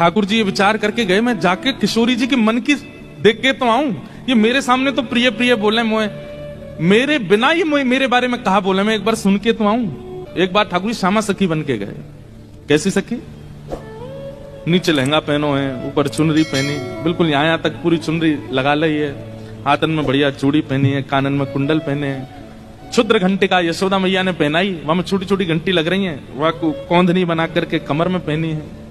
ठाकुर जी ये विचार करके गए, मैं जाके किशोरी जी के मन की देख के तो आऊं, ये मेरे सामने तो प्रिय प्रिय बोले, मोए मेरे बिना ये मेरे बारे में कहा बोले, मैं एक बार सुन के तो आऊं। एक बार ठाकुर जी श्यामा सखी बन के गए। कैसी सखी? नीचे लहंगा पहनो है, ऊपर चुनरी पहनी, बिल्कुल यहाँ तक पूरी चुनरी लगा ली है, हाथन में बढ़िया चूड़ी पहनी है, कानन में कुंडल पहने हैं, क्षुद्र घंटे का यशोदा मैया ने पहनाई, वहां में छोटी छोटी घंटी लग रही है, वह कौंधनी बना करके कमर में पहनी है,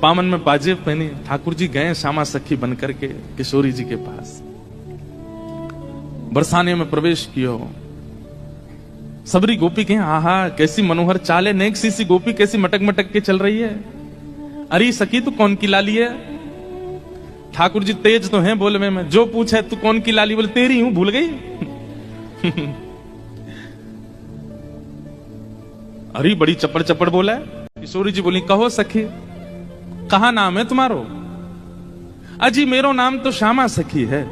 पामन में बाजेब पहनी। ठाकुर जी गए श्यामा सखी बन करके किशोरी जी के पास, बरसाने में प्रवेश कियो। सबरी गोपी के आहा कैसी मनोहर चाल है, नेक सी गोपी कैसी मटक मटक के चल रही है। अरे सखी तू कौन की लाली है? ठाकुर जी तेज तो हैं बोलवे में, जो पूछे तू कौन की लाली, बोले तेरी हूं, भूल गई। अरे बड़ी चपड़ चपड़ बोला है। किशोरी जी बोली कहो सखी कहा नाम है तुम्हारो? अजी मेरो नाम तो श्यामा सखी है।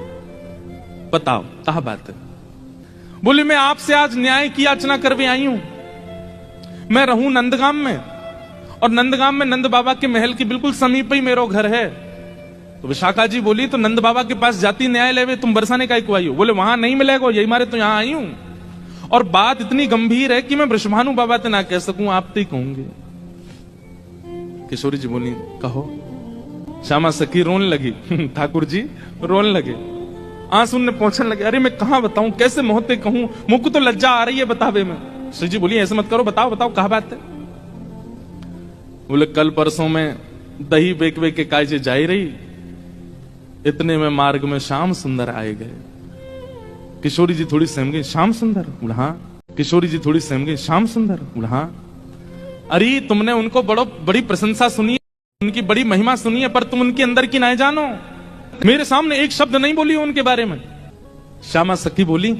बताओ कहा बात है? बोली मैं आपसे आज न्याय की याचना करके आई हूं। मैं रहूं नंदगाम में, और नंदगाम में नंद बाबा के महल के बिल्कुल समीप ही मेरो घर है। तो विशाखा जी बोली तो नंद बाबा के पास जाती न्याय लेवे, तुम बरसाने का आई हो? बोले वहां नहीं मिलेगा, यही मारे तो यहां आई हूं। और बात इतनी गंभीर है कि मैं वृषभानु बाबा से ना कह सकूं, आप तो ही कहूंगे। किशोरी जी बोली कहो। श्यामा सखी रोने लगी। ठाकुर जी रोने लगे, आंसू ने पहुंचने लगे। अरे मैं कहां बताऊं, कैसे मोहते कहूं, मुझको तो लज्जा आ रही है बतावे में। श्री जी बोली ऐसे मत करो, बताओ बताओ कहा बात है? बोले कल परसों में दही बेकवे के कायजे जाई रही, इतने में मार्ग में श्याम सुंदर आए गए। किशोरी जी थोड़ी सहम गई, श्याम सुंदर? हाँ। किशोरी जी थोड़ी सहम गई, श्याम सुंदर? हाँ। अरे तुमने उनको बड़ी प्रशंसा सुनी है, उनकी बड़ी महिमा सुनी है, पर तुम उनके अंदर की नहीं जानो। मेरे सामने एक शब्द नहीं बोली उनके बारे में। श्यामा सखी बोली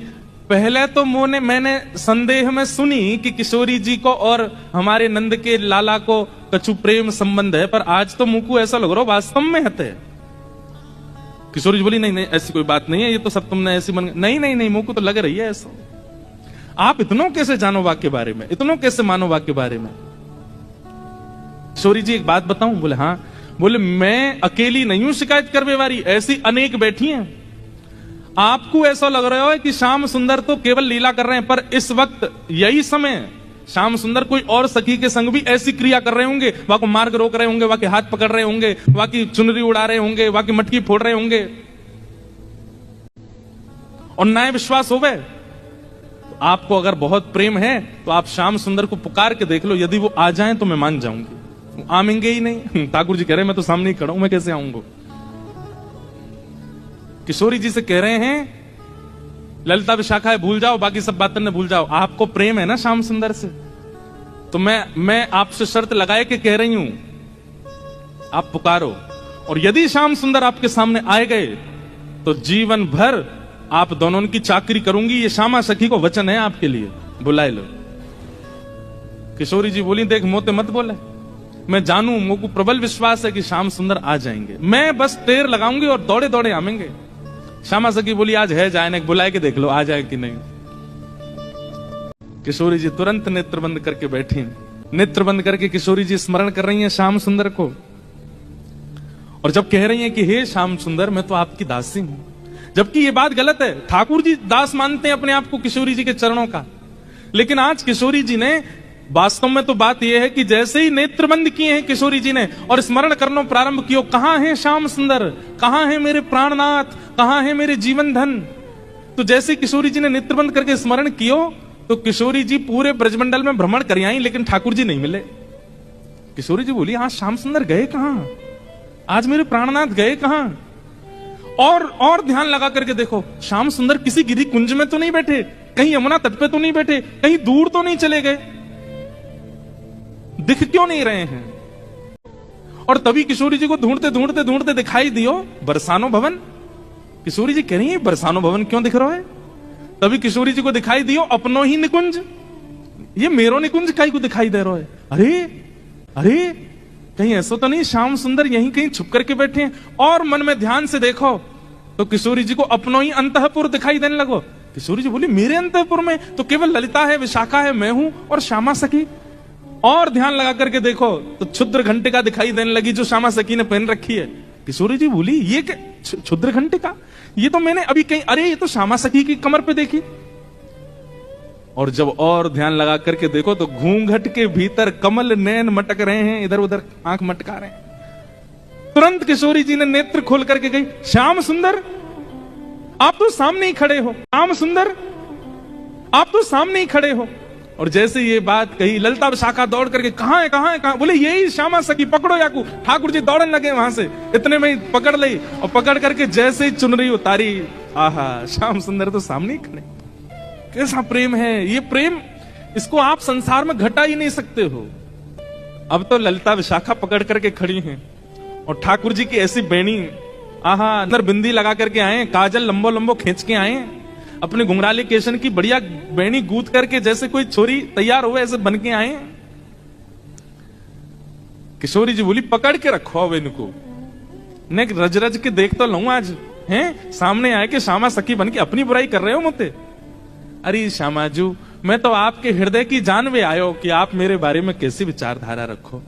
पहले तो मैंने संदेह में सुनी कि किशोरी जी को और हमारे नंद के लाला को कछु प्रेम संबंध है, पर आज तो मुंह को ऐसा लग रहा वास्तव में है। किशोरी जी बोली नहीं नहीं ऐसी कोई बात नहीं है, ये तो सब तुमने ऐसी बन नहीं नहीं नहीं मुंह को तो लग रही है ऐसा। आप इतनों कैसे जानो वाक्य के बारे में, इतनों कैसे मानो वाक्य के बारे में? किशोरी जी एक बात बताऊं? बोले हाँ। बोले मैं अकेली नहीं हूं शिकायत करने वाली, ऐसी अनेक बैठी हैं। आपको ऐसा लग रहा है कि श्याम सुंदर तो केवल लीला कर रहे हैं, पर इस वक्त यही समय श्याम सुंदर कोई और सखी के संग भी ऐसी क्रिया कर रहे होंगे, वहां को मार्ग रोक रहे होंगे, वहां के हाथ पकड़ रहे होंगे, वहां की चुनरी उड़ा रहे होंगे, वहां की मटकी फोड़ रहे होंगे, और नया विश्वास हो गए। तो आपको अगर बहुत प्रेम है तो आप श्याम सुंदर को पुकार के देख लो, यदि वो आ जाएं तो मैं मान जाऊंगी। आमेंगे ही नहीं। ठाकुर जी कह रहे हैं मैं तो सामने ही खड़ा हूं, मैं कैसे आऊंगा? किशोरी जी से कह रहे हैं ललिता विशाखा है भूल जाओ, बाकी सब बातें न भूल जाओ, आपको प्रेम है ना श्याम सुंदर से, तो मैं आपसे शर्त लगाए के कह रही हूं आप पुकारो, और यदि श्याम सुंदर आपके सामने आए गए तो जीवन भर आप दोनों की चाकरी करूंगी, ये श्यामा सखी को वचन है आपके लिए, बुलाए लो। किशोरी जी बोली देख मोते मत बोले, मैं जानू, मुझको प्रबल विश्वास है कि श्याम सुंदर आ जाएंगे, मैं बस टेर लगाऊंगी और दौड़े दौड़े आवेंगे। श्यामा सखी बोली आज है जाए, बुलाए के देख लो आ जाए कि नहीं। किशोरी जी तुरंत नेत्र बंद करके बैठी, नेत्र बंद करके किशोरी जी स्मरण कर रही हैं श्याम सुंदर को, और जब कह रही हैं कि हे श्याम सुंदर मैं तो आपकी दासी हूं, जबकि ये बात गलत है। ठाकुर जी दास मानते हैं अपने आप को किशोरी जी के चरणों का, लेकिन आज किशोरी जी ने वास्तव में तो बात यह है कि जैसे ही नेत्र बंद किए हैं किशोरी जी ने और स्मरण करना प्रारंभ किया, कहां है श्याम सुंदर, कहां है मेरे प्राणनाथ, कहां है मेरे जीवन धन, तो जैसे किशोरी जी ने नेत्र बंद करके स्मरण किया तो किशोरी जी पूरे ब्रजमंडल में भ्रमण कर आई, लेकिन ठाकुर जी नहीं मिले। किशोरी जी बोली आज श्याम सुंदर गए कहां, आज मेरे प्राणनाथ गए कहां? और ध्यान लगा करके देखो, श्याम सुंदर किसी गिरी कुंज में तो नहीं बैठे, कहीं यमुना तट पे तो नहीं बैठे, कहीं दूर तो नहीं चले गए, दिख क्यों नहीं रहे हैं? और तभी किशोरी जी को ढूंढते ढूंढते ढूंढते दिखाई दियो बरसानो भवन। किशोरी जी कह रही है बरसानो भवन क्यों दिख रहा है? तभी किशोरी जी को दिखाई दियो अपनो ही निकुंज, ये मेरो निकुंज कहीं को दिखाई दे रहा है। अरे अरे कहीं ऐसा तो नहीं श्याम सुंदर यहीं कहीं छुप करके बैठे हैं? और मन में ध्यान से देखो तो किशोरी जी को अपनो ही अंतःपुर दिखाई देने लगो। किशोरी जी बोली मेरे अंतःपुर में तो केवल ललिता है, विशाखा है, मैं हूं और श्यामा सखी। और ध्यान लगा करके देखो तो क्षुद्र घंटिका दिखाई देने लगी जो श्यामा सखी ने पहन रखी है। किशोरी जी बोली ये क्या क्षुद्र घंटिका, ये तो मैंने अभी कहीं, अरे ये तो श्यामा सखी की कमर पे देखी। और जब और ध्यान लगा करके देखो तो घूंघट के भीतर कमल नैन मटक रहे हैं, इधर उधर आंख मटका रहे हैं। तुरंत किशोरी जी ने नेत्र खोल करके गई, श्याम सुंदर आप तो सामने ही खड़े हो, श्याम सुंदर आप तो सामने ही खड़े हो। और जैसे ये बात कही ललिता विशाखा दौड़ करके कहां है कहां है कहां, बोले यही श्यामा सखी, पकड़ो याकू। ठाकुर जी दौड़ने लगे वहां से, इतने में ही पकड़ ली और पकड़ करके जैसे ही चुनरी उतारी, आहा श्याम सुंदर तो सामने ही खड़े। कैसा प्रेम है ये प्रेम, इसको आप संसार में घटा ही नहीं सकते हो। अब तो ललिता विशाखा पकड़ करके खड़ी हैं और ठाकुर जी की ऐसी बेणी, आहा अंदर बिंदी लगा करके आए, काजल लंबो लंबो खींच के आए, अपने घुंघराले केशन की बढ़िया बेणी गूंथ करके जैसे कोई छोरी तैयार हुए ऐसे बन के आए। किशोरी जी बोली पकड़ के रखो अब इनको, ने रज रज के देख तो लूं आज, हैं सामने आए कि श्यामा सखी बन के अपनी बुराई कर रहे हो मुझे। अरे श्यामाजू मैं तो आपके हृदय की जान में आयो कि आप मेरे बारे में कैसी विचारधारा रखो।